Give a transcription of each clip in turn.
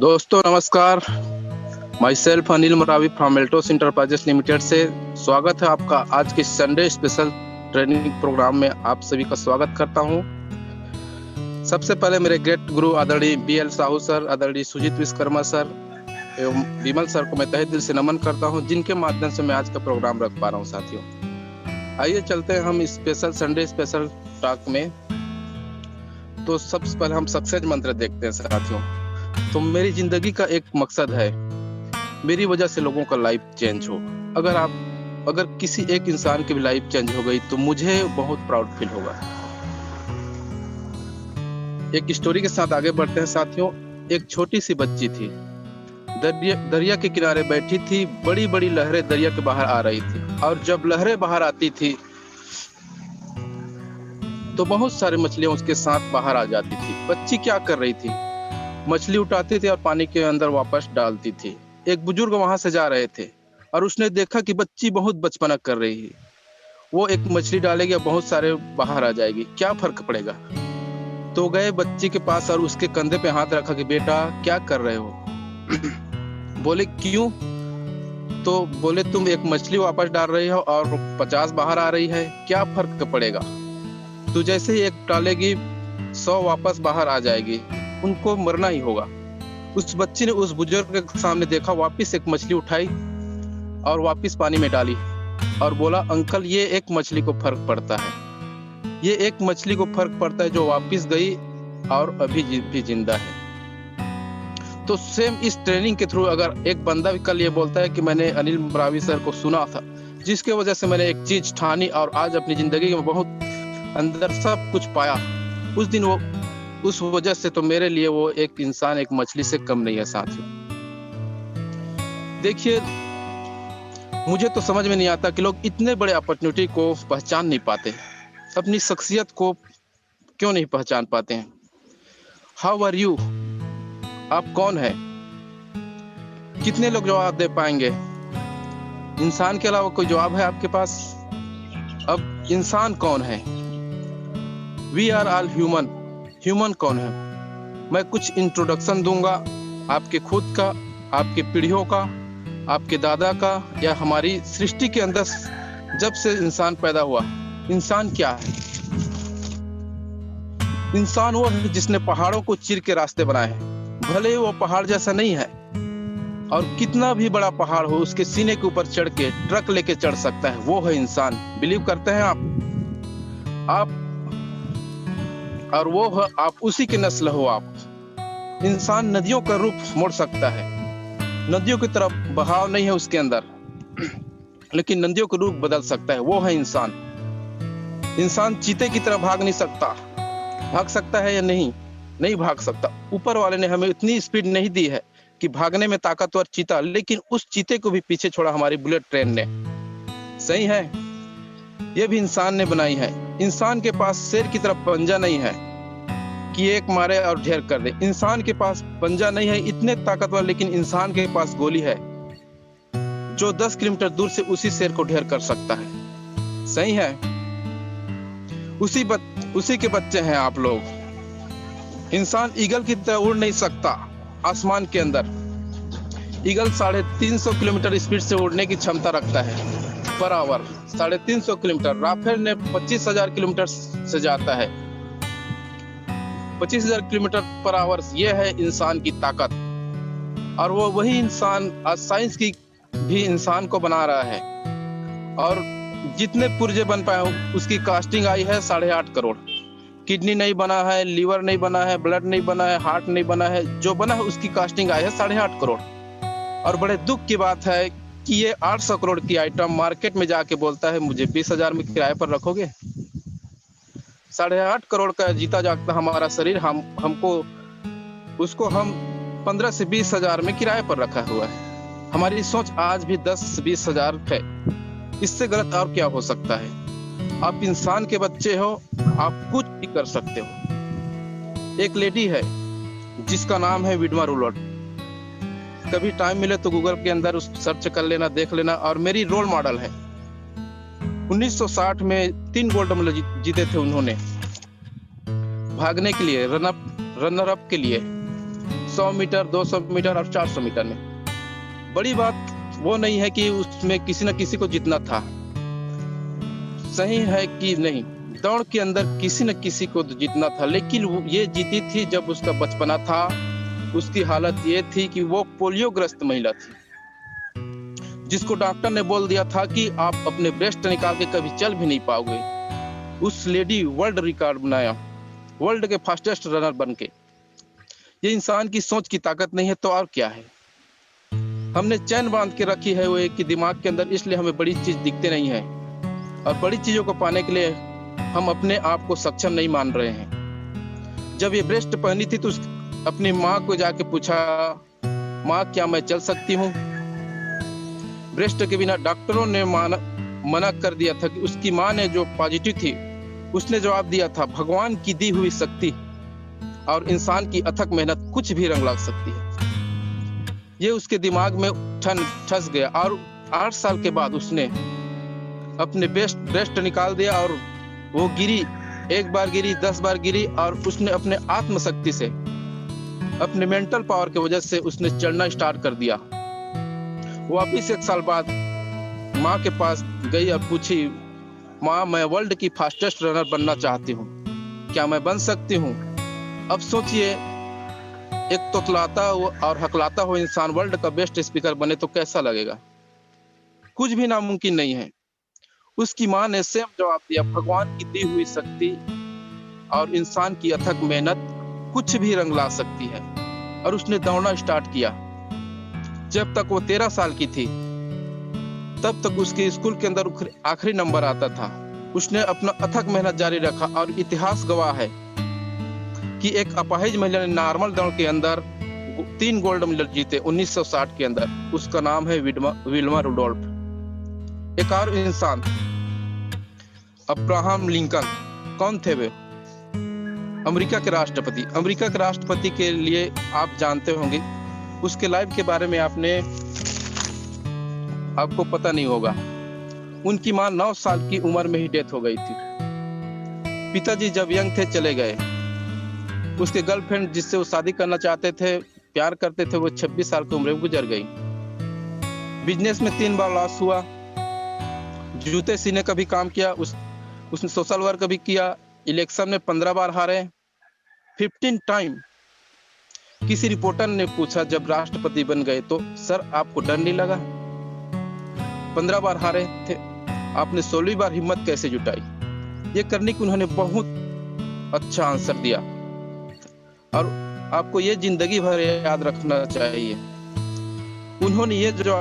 दोस्तों नमस्कार। Myself Anil Marawi from Altos enterprises limited से स्वागत है आपका आज के संडे स्पेशल ट्रेनिंग प्रोग्राम में। आप सभी का स्वागत करता हूं। सबसे पहले मेरे ग्रेट गुरु आदरणीय BL साहू सर, आदरणीय सुजीत विश्वकर्मा सर एवं विमल सर को मैं तहे दिल से नमन करता हूं, जिनके माध्यम से मैं आज का प्रोग्राम रख पा रहा हूं। साथियों आइए चलते हैं हम स्पेशल संडे स्पेशल टॉक में। तो सबसे पहले हम सक्सेस मंत्र देखते हैं साथियों। तो मेरी जिंदगी का एक मकसद है, मेरी वजह से लोगों का लाइफ चेंज हो। अगर किसी एक इंसान की भी लाइफ चेंज हो गई तो मुझे बहुत प्राउड फील होगा। एक स्टोरी के साथ आगे बढ़ते हैं साथियों। एक छोटी सी बच्ची थी, दरिया के किनारे बैठी थी। बड़ी बड़ी लहरें दरिया के बाहर आ रही थी, और जब लहरें बाहर आती थी तो बहुत सारी मछलियां उसके साथ बाहर आ जाती थी। बच्ची क्या कर रही थी? मछली उठाती थी और पानी के अंदर वापस डालती थी। एक बुजुर्ग वहां से जा रहे थे और उसने देखा कि बच्ची बहुत बचपना कर रही है। वो एक मछली डालेगी और बहुत सारे बाहर आ जाएगी, क्या फर्क पड़ेगा? तो गए बच्ची के पास और उसके कंधे पे हाथ रखा कि बेटा क्या कर रहे हो? बोले क्यों? तो बोले तुम एक मछली वापस डाल रही हो और 50 बाहर आ रही है, क्या फर्क पड़ेगा? तू जैसे ही एक डालेगी 100 वापस बाहर आ जाएगी, उनको मरना ही होगा। उस बच्ची ने उस बुजुर्ग के सामने देखा, वापस एक मछली उठाई और वापस पानी में डाली और बोला अंकल ये एक मछली को फर्क पड़ता है, ये एक मछली को फर्क पड़ता है जो वापस गई और अभी भी जिंदा है। तो सेम इस ट्रेनिंग के थ्रू अगर एक बंदा भी कल ये बोलता है कि मैंने अनिल मरावी सर को सुना था, जिसके वजह से मैंने एक चीज ठानी और आज अपनी जिंदगी में बहुत अंदर सब कुछ पाया, उस दिन वो उस वजह से तो मेरे लिए वो एक इंसान एक मछली से कम नहीं है साथियों। देखिए मुझे तो समझ में नहीं आता कि लोग इतने बड़े अपॉर्चुनिटी को पहचान नहीं पाते, अपनी शख्सियत को क्यों नहीं पहचान पाते हैं। How are you? आप कौन है? कितने लोग जवाब दे पाएंगे? इंसान के अलावा कोई जवाब है आपके पास? अब इंसान कौन है? We are all human. Human कौन है? मैं कुछ इंट्रोडक्शन दूंगा आपके खुद का, आपके पीढ़ियों का, आपके दादा का, या हमारी सृष्टि के अंदर जब से इंसान पैदा हुआ। इंसान क्या है? इंसान वो है जिसने पहाड़ों को चीर के रास्ते बनाए हैं। भले ही वो पहाड़ जैसा नहीं है, और कितना भी बड़ा पहाड़ हो उसके सीने के ऊपर चढ़ के ट्रक लेके चढ़ सकता है, वो है इंसान। बिलीव करते हैं आप और वो है आप, उसी के नस्ल हो आप। इंसान नदियों का रूप मोड़ सकता है, नदियों की तरफ बहाव नहीं है उसके अंदर, लेकिन नदियों का रूप बदल सकता है, वो है इंसान। इंसान चीते की तरह भाग नहीं सकता। भाग सकता है या नहीं? नहीं भाग सकता। ऊपर वाले ने हमें इतनी स्पीड नहीं दी है कि भागने में ताकतवर चीता, लेकिन उस चीते को भी पीछे छोड़ा हमारी बुलेट ट्रेन ने। सही है, ये भी इंसान ने बनाई है। इंसान के पास शेर की तरफ पंजा नहीं है कि एक मारे और ढेर कर दे। इंसान के पास पंजा नहीं है इतने ताकतवर, लेकिन इंसान के पास गोली है जो 10 किलोमीटर दूर से उसी शेर को ढेर कर सकता है। सही है, उसी के बच्चे हैं आप लोग। इंसान ईगल की तरह उड़ नहीं सकता आसमान के अंदर। ईगल 350 किलोमीटर स्पीड से उड़ने की क्षमता रखता है पर आवर। 350 किलोमीटर। राफेल ने 25,000 किलोमीटर से जाता है, 25,000 किलोमीटर पर आवर। ये है इंसान की ताकत। और वो वही इंसान आज साइंस की भी इंसान को बना रहा है, और जितने पुर्जे बन पाए उसकी कास्टिंग आई है 8.5 करोड़। किडनी नहीं बना है, लीवर नहीं बना है, ब्लड नहीं बना है, हार्ट नहीं बना है, जो बना है उसकी कास्टिंग आई है 8.5 करोड़। और बड़े दुख की बात है कि ये 800 करोड़ की आइटम मार्केट में जाके बोलता है मुझे 20,000 में किराए पर रखोगे। 8.5 करोड़ का जीता जागता हमारा शरीर, हमको उसको हम 15 से 20,000 में किराए पर रखा हुआ है। हमारी सोच आज भी 10 से 20,000 है। इससे गलत और क्या हो सकता है? आप इंसान के बच्चे हो, आप कुछ भी कर सकते हो। एक लेडी है जिसका नाम है विडमा रूलट। कभी टाइम मिले तो गूगल के अंदर उस सर्च कर लेना, देख लेना, और मेरी रोल मॉडल है। 1960 में 3 गोल्ड मेडल जीते थे उन्होंने भागने के लिए, रनर अप के लिए। 100 मीटर, 200 मीटर और 400 मीटर में। बड़ी बात वो नहीं है कि उसमें किसी न किसी को जीतना था, सही है कि नहीं, दौड़ के अंदर किसी न किसी को तो जीतना था, लेकिन ये जीती थी जब उसका बचपना था। उसकी हालत ये थी कि वो पोलियोग्रस्त महिला थी, जिसको डॉक्टर ने बोल दिया था कि आप अपने ब्रेस्ट निकाल के कभी चल भी नहीं पाओगे। उस लेडी वर्ल्ड रिकॉर्ड बनाया, वर्ल्ड के फास्टेस्ट रनर बन के। ये इंसान की सोच की ताकत नहीं है तो और क्या है। हमने चैन बांध के रखी है वो एक कि दिमाग के अंदर, इसलिए हमें बड़ी चीज दिखते नहीं है, और बड़ी चीजों को पाने के लिए हम अपने आप को सक्षम नहीं मान रहे हैं। जब ये ब्रेस्ट पहनी थी तो अपनी माँ को जाके पूछा, माँ क्या मैं चल सकती हूँ? ब्रेस्ट के बिना डॉक्टरों ने मना कर दिया था कि उसकी माँ ने जो पॉजिटिव थी उसने जवाब दिया था, भगवान की दी हुई शक्ति और इंसान की अथक मेहनत कुछ भी रंग ला सकती है। ये उसके दिमाग में ठस गया और 8 साल के बाद उसने अपने ब्रेस्ट निकाल दिया और वो गिरी, एक बार गिरी, 10 बार गिरी, और उसने अपने आत्मशक्ति से, अपने मेंटल पावर की वजह से उसने चढ़ना स्टार्ट कर दिया। वापिस 1 साल बाद माँ के पास गई और पूछी, माँ मैं वर्ल्ड की फास्टेस्ट रनर बनना चाहती हूँ, क्या मैं बन सकती हूँ? अब सोचिए, एक तोतलाता और हकलाता हुआ इंसान वर्ल्ड का बेस्ट स्पीकर बने तो कैसा लगेगा? कुछ भी नामुमकिन नहीं है। उसकी माँ ने सेम जवाब दिया, भगवान की दी हुई शक्ति और इंसान की अथक मेहनत कुछ भी रंग ला सकती है। और उसने दौड़ना स्टार्ट किया। जब तक वो 13 साल की थी तब तक उसके स्कूल के अंदर आखिरी नंबर आता था। उसने अपना अथक मेहनत जारी रखा और इतिहास गवाह है कि एक अपाहिज महिला ने नॉर्मल दौड़ के अंदर 3 गोल्ड मेडल जीते 1960 के अंदर। उसका नाम है विल्मा रुडोल्फ। एक और इंसान अब्राहम लिंकन। कौन थे वे? अमेरिका के राष्ट्रपति। अमेरिका के राष्ट्रपति के लिए आप जानते होंगे, उसके लाइफ के बारे में आपको पता नहीं होगा। उनकी मां 9 साल की उम्र में ही डेथ हो गई थी। पिताजी जब यंग थे चले गए। उसके गर्लफ्रेंड जिससे वो शादी करना चाहते थे, प्यार करते थे, वो 26 साल की उम्र में गुजर गई। बिजनेस में 3 बार लॉस हुआ। जूते सीने का भी काम किया, उसने सोशल वर्क भी किया। इलेक्शन में 15 बार हारे, 15 टाइम। किसी रिपोर्टर ने पूछा जब राष्ट्रपति बन गए तो, सर आपको डर नहीं लगा? 15 बार हारे थे, आपने 16वीं बार हिम्मत कैसे जुटाई? ये करने की उन्होंने बहुत अच्छा आंसर दिया और आपको ये जिंदगी भर याद रखना चाहिए। उन्होंने ये जो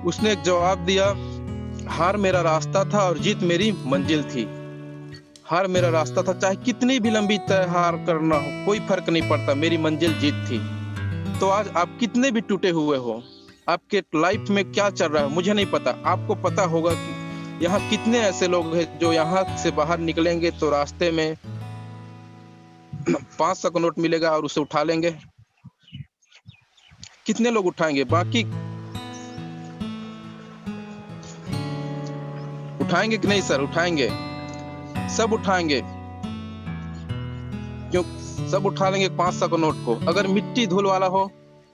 उसने एक जवाब दिया, हार मेरा रास्ता था और जीत मेरी मंजिल थी। हार मेरा रास्ता था, चाहे कितनी भी लंबी तय हार करना हो, कोई फर्क नहीं पड़ता, मेरी मंजिल जीत थी। तो आज आप कितने भी टूटे हुए हो, आपके लाइफ में क्या चल रहा है मुझे नहीं पता, आपको पता होगा कि यहाँ कितने ऐसे लोग हैं जो यहाँ से बाहर निकलेंगे तो रास्ते में 500 का नोट मिलेगा और उसे उठा लेंगे। कितने लोग उठाएंगे? बाकी उठाएंगे कि नहीं सर? उठाएंगे, सब उठाएंगे। क्यों? सब उठा लेंगे 500 का नोट को। अगर मिट्टी धूल वाला हो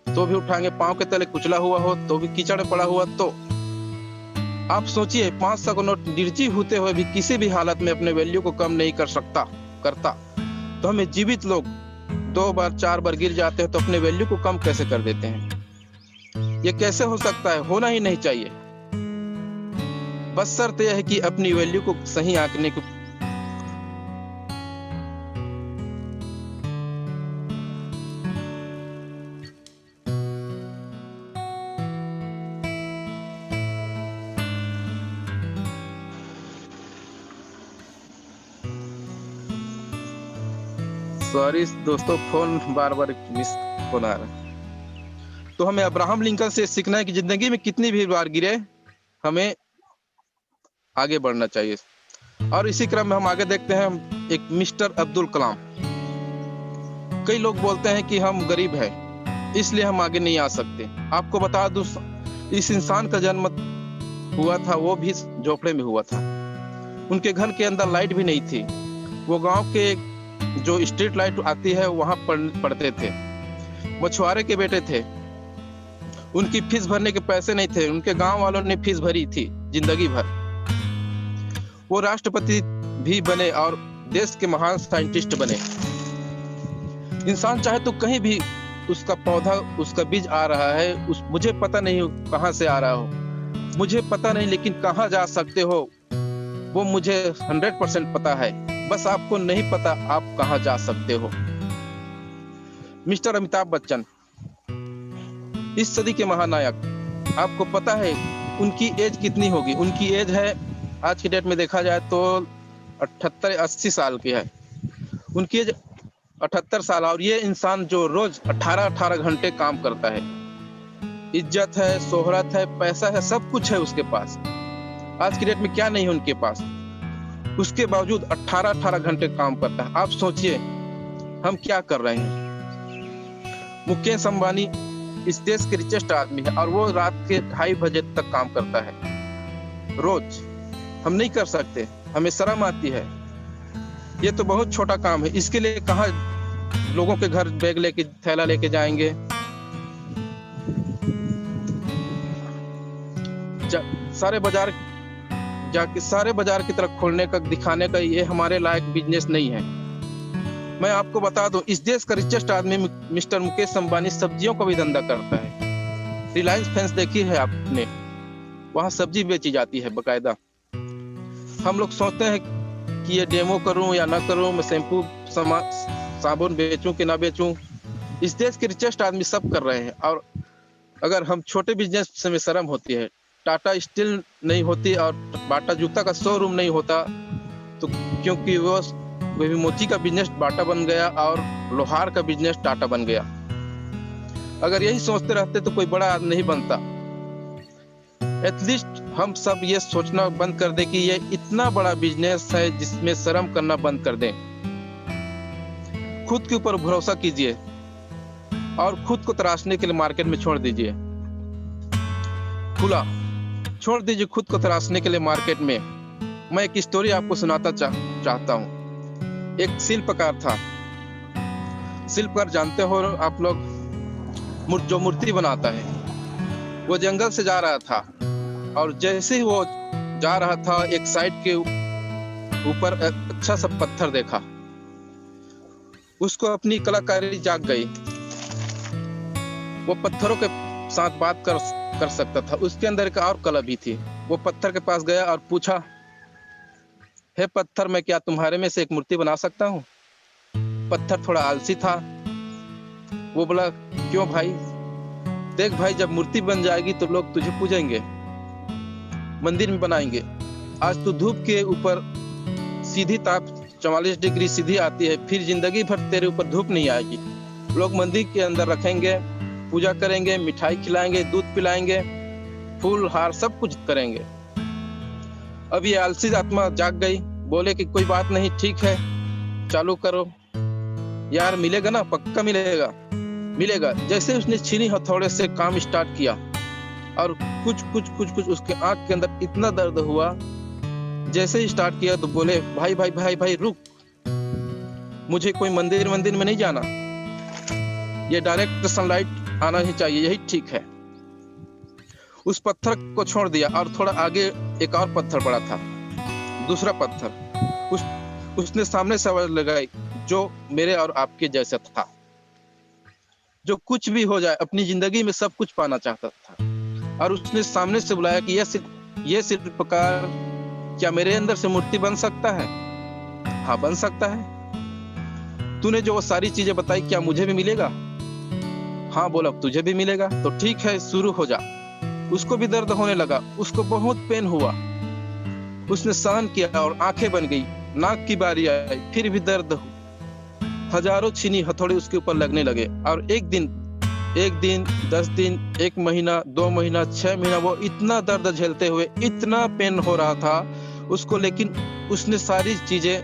तो भी उठाएंगे, पांव के तले कुचला हुआ हो तो भी, कीचड़ में पड़ा हुआ तो। आप सोचिए, 500 का नोट निर्जीव होते हुए भी किसी भी हालत में अपने वैल्यू को कम नहीं करता। तो हमें जीवित लोग 2 बार 4 बार गिर जाते हैं तो अपने वैल्यू को कम कैसे कर देते हैं? ये कैसे हो सकता है? होना ही नहीं चाहिए। बस शर्त यह है कि अपनी वैल्यू को सही आंकने को। सॉरी दोस्तों, फोन बार मिस फोन आ रहा है। तो हमें अब्राहम लिंकन से सीखना है कि जिंदगी में कितनी भी बार गिरे, हमें आगे बढ़ना चाहिए। और इसी क्रम में हम आगे देखते हैं एक मिस्टर अब्दुल कलाम। कई लोग बोलते हैं कि हम गरीब हैं इसलिए हम आगे नहीं आ सकते। आपको बता दूं, इस इंसान का जन्म हुआ था वो भी झोपड़े में हुआ था। उनके घर के अंदर लाइट भी नहीं थी। वो गांव के जो स्ट्रीट लाइट आती है वहां पढ़ते थे। मछुआरे के बेटे थे। उनकी फीस भरने के पैसे नहीं थे। उनके गांव वालों ने फीस भरी थी जिंदगी भर। वो राष्ट्रपति भी बने और देश के महान साइंटिस्ट बने। इंसान चाहे तो कहीं भी उसका पौधा, उसका बीज आ रहा है, मुझे पता नहीं कहां से आ रहा हो, मुझे पता नहीं, लेकिन कहां जा सकते हो वो मुझे 100% पता है। बस आपको नहीं पता आप कहां जा सकते हो। मिस्टर अमिताभ बच्चन, इस सदी के महानायक। आपको पता है उनकी एज कितनी होगी? उनकी एज है, आज की डेट में देखा जाए तो 78-80 साल की है। उनकी एज 78 साल, और ये इंसान जो रोज 18-18 घंटे काम करता है। इज्जत है, शोहरत है, पैसा है, सब कुछ है उसके पास। आज की डेट में क्या नहीं है उनके पास, उसके बावजूद 18-18 घंटे काम करता है। आप सोचिए हम क्या कर रहे हैं। मुकेश अंबानी इस देश के रिचेस्ट आदमी है और वो रात के 2:30 बजे तक काम करता है रोज। हम नहीं कर सकते, हमें शर्म आती है। ये तो बहुत छोटा काम है, इसके लिए कहाँ लोगों के घर बैग लेके, थैला लेके जाएंगे। सारे बाजार की तरफ खोलने का, दिखाने का ये हमारे लायक बिजनेस नहीं है। मैं आपको बता दूं, इस देश का रिचेस्ट आदमी मिस्टर मुकेश अंबानी सब्जियों का भी धंधा करता है। रिलायंस फ्रेंड्स देखी है आपने, वहां सब्जी बेची जाती है बकायदा। हम लोग सोचते हैं कि ये डेमो करूं या ना करूं, मैं शैम्पू साबुन बेचूं कि ना बेचूं। इस देश के रिचेस्ट आदमी सब कर रहे हैं। और अगर हम छोटे बिजनेस से में शर्म होती है, टाटा स्टील नहीं होती और बाटा जूता का शोरूम नहीं होता, तो क्योंकि वो भी मोची का बिजनेस बाटा बन गया और लोहार का बिजनेस टाटा बन गया। अगर यही सोचते रहते तो कोई बड़ा आदमी नहीं बनता। एटलीस्ट हम सब ये सोचना बंद कर दें कि ये इतना बड़ा बिजनेस है जिसमें शर्म करना बंद कर दें। खुद के ऊपर भरोसा कीजिए और खुद को तराशने के लिए मार्केट में छोड़ दीजिए। खुला छोड़ दीजिए खुद को तराशने के लिए मार्केट में। मैं एक स्टोरी आपको सुनाता चाहता हूँ। एक शिल्पकार था। शिल्पकार जानते हो आप लोग, जो मूर्ति बनाता है। वो जंगल से जा रहा था और जैसे ही वो जा रहा था, एक साइड के ऊपर अच्छा सा पत्थर देखा। उसको अपनी कलाकारी जाग गई। वो पत्थरों के साथ बात कर सकता था। उसके अंदर एक और कला भी थी। वो पत्थर के पास गया और पूछा, हे पत्थर, मैं क्या तुम्हारे में से एक मूर्ति बना सकता हूँ? पत्थर थोड़ा आलसी था। वो बोला, क्यों भाई? देख भाई, जब मूर्ति बन जाएगी तो लोग तुझे पूजेंगे, मंदिर में बनाएंगे। आज तू धूप के ऊपर सीधी ताप 44 डिग्री सीधी आती है, फिर जिंदगी भर तेरे ऊपर धूप नहीं आएगी। लोग मंदिर के अंदर रखेंगे, पूजा करेंगे, मिठाई खिलाएंगे, दूध पिलाएंगे, फूल हार सब कुछ करेंगे। अब ये आलसी आत्मा जाग गई। बोले कि कोई बात नहीं, ठीक है, चालू करो यार, मिलेगा ना, पक्का मिलेगा। जैसे उसने छीनी हथौड़े से काम स्टार्ट किया और कुछ उसके आंख के अंदर इतना दर्द हुआ। जैसे ही स्टार्ट किया तो बोले, भाई रुक, मुझे कोई मंदिर में नहीं जाना, ये डायरेक्ट सनलाइट आना ही चाहिए, यही ठीक है। उस पत्थर को छोड़ दिया और थोड़ा आगे एक और पत्थर पड़ा था, दूसरा पत्थर। उसने सामने सवाल लगाई, जो मेरे और आपके जैसा था, जो कुछ भी हो जाए अपनी जिंदगी में सब कुछ पाना चाहता था। और उसने सामने से बुलाया कि ये शिल्पकार, क्या मेरे अंदर से मूर्ति बन सकता है? हाँ, बन सकता है। तूने जो वो सारी चीजें बताई, क्या मुझे भी मिलेगा? हाँ, बोला, तुझे भी मिलेगा। तो ठीक है, शुरू हो जा। उसको भी दर्द होने लगा, उसको बहुत पेन हुआ। उसने सहन किया और आंखें बन गई। नाक की बारी आई, फिर भी दर्द। हजारों छीनी हथौड़े उसके ऊपर लगने लगे। और एक दिन, 10 दिन, 1 महीना, 2 महीना, 6 महीना, वो इतना दर्द झेलते हुए, इतना पेन हो रहा था उसको, लेकिन उसने सारी चीजें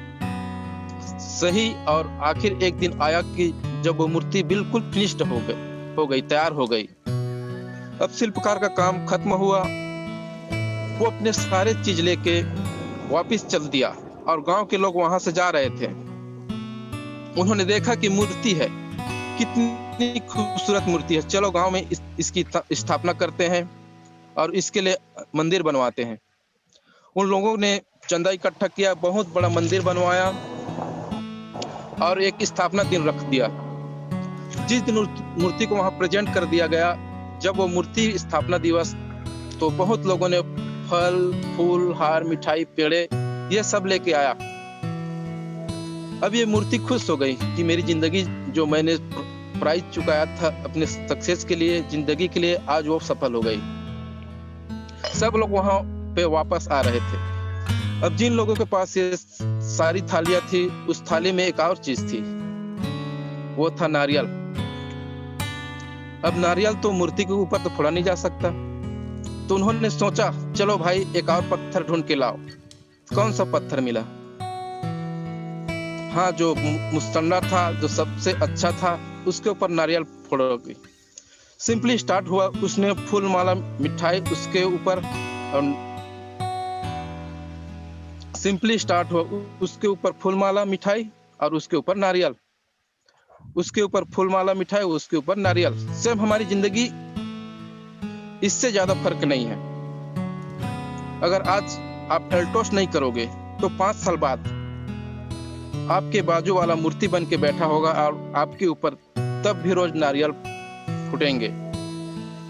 सही और आखिर एक दिन आया कि जब वो मूर्ति बिल्कुल फिनिश्ड हो गई, तैयार हो गई। अब शिल्पकार का काम खत्म हुआ। वो अपने सारे चीज लेके वापस चल दिया और गांव के लोग वहां से जा रहे थे। उन्होंने देखा कि मूर्ति है, कितनी खूबसूरत मूर्ति है, चलो गांव में इसकी स्थापना करते हैं और इसके लिए मंदिर बनवाते हैं। उन लोगों ने चंदा इकट्ठा किया, बहुत बड़ा मंदिर बनवाया और एक स्थापना दिन रख दिया। जिस दिन मूर्ति को वहां प्रेजेंट कर दिया गया, जब वो मूर्ति स्थापना दिवस, तो बहुत लोगों ने फल, फूल, हार, मिठाई, पेड़े ये सब लेके आया। अब ये मूर्ति खुश हो गई कि मेरी जिंदगी जो मैंने प्राइस चुकाया था अपने सक्सेस के लिए, जिंदगी के लिए, आज वो सफल हो गई। सब लोग वहां पे वापस आ रहे थे। अब जिन लोगों के पास ये सारी थालियां थी, उस थाली में एक और चीज थी, वो था नारियल। अब नारियल तो मूर्ति के ऊपर तो फोड़ा नहीं जा सकता, तो उन्होंने सोचा चलो भाई एक और पत्थर ढूंढ के लाओ। कौन सा पत्थर मिला? हाँ, जो मुस्तंडा था, जो सबसे अच्छा था, उसके ऊपर नारियल फोड़ोगी। सिंपली स्टार्ट हुआ, उसने फूल माला मिठाई उसके ऊपर, सिंपली स्टार्ट हुआ, उसके ऊपर फूल माला मिठाई और उसके ऊपर नारियल, उसके ऊपर फूल माला मिठाई, उसके ऊपर नारियल। सेम हमारी जिंदगी, इससे ज्यादा फर्क नहीं है। अगर आज आप एल्टोस नहीं करोगे तो 5 साल बाद आपके बाजू वाला मूर्ति बन के बैठा होगा और आपके ऊपर तब भी रोज नारियल फूटेंगे।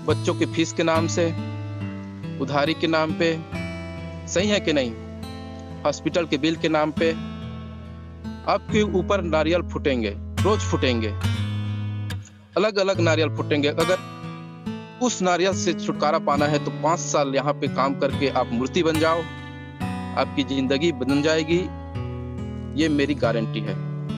बच्चों की फीस के नाम से, उधारी के नाम पे, सही है कि नहीं? हॉस्पिटल के बिल के नाम पे आपके ऊपर नारियल फूटेंगे, रोज फूटेंगे, अलग अलग नारियल फूटेंगे। अगर उस नारियल से छुटकारा पाना है तो 5 साल यहाँ पे काम करके आप मूर्ति बन जाओ, आपकी जिंदगी बदल जाएगी, ये मेरी गारंटी है।